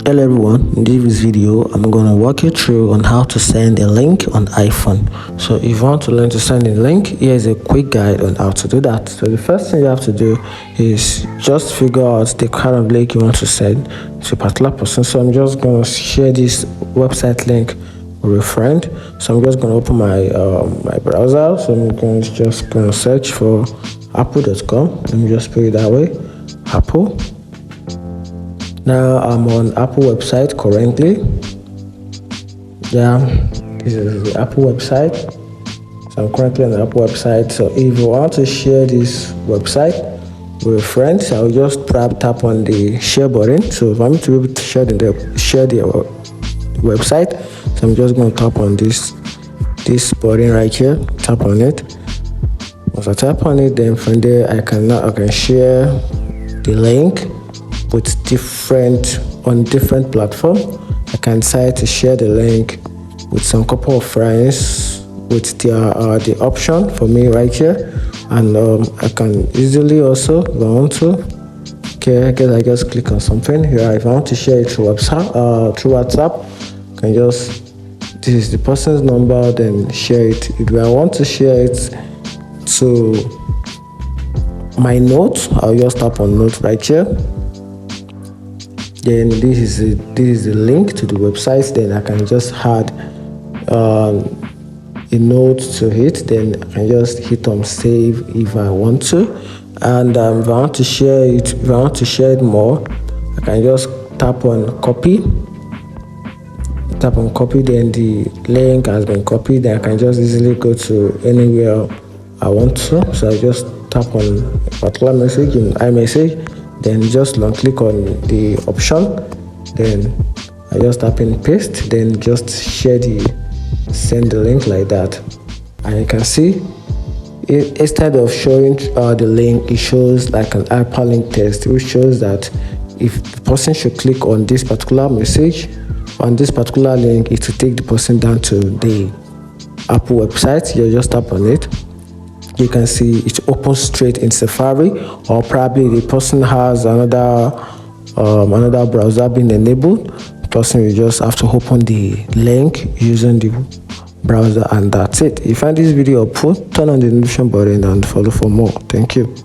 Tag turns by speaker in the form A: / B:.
A: Hello everyone, in this video I'm going to walk you through on how to send a link on iPhone. So if you want to learn to send a link, here's a quick guide on how to do that. So the first thing you have to do is just figure out the kind of link you want to send to a particular person. So I'm just going to share this website link with a friend. So I'm just going to open my browser. So I'm just going to search for apple.com. Let me just put it that way, Apple. Now I'm on Apple website currently. Yeah, this is the Apple website. So I'm currently on the Apple website. So if you want to share this website with a friend, I'll just tap on the share button. So if I'm to be able to share the website, so I'm just going to tap on this button right here. Tap on it. Once I tap on it, then from there I can share the link with different platform. I can decide to share the link with some couple of friends with the option for me right here, and I can easily also, if I want to, I just click on something here. If I want to share it through WhatsApp, I can just, this is the person's number, then share it. If I want to share it to my notes, I'll just tap on notes right here. Then this is the link to the website. Then I can just add a note to it. Then I can just hit on save if I want to. And if I want to share it, more, I can just tap on copy. Then the link has been copied. Then I can just easily go to anywhere I want to. So I just tap on a particular message in iMessage. Then just long click on the option, then I just tap in paste, then just send the link like that. And you can see instead of showing the link, it shows like an hyperlink text, which shows that if the person should click on this particular message, on this particular link, it will take the person down to the Apple website. You just tap on it. You can see it opens straight in Safari, or probably the person has another browser being enabled. The person will just have to open the link using the browser, and that's it. If you find this video helpful, turn on the notification button and follow for more. Thank you.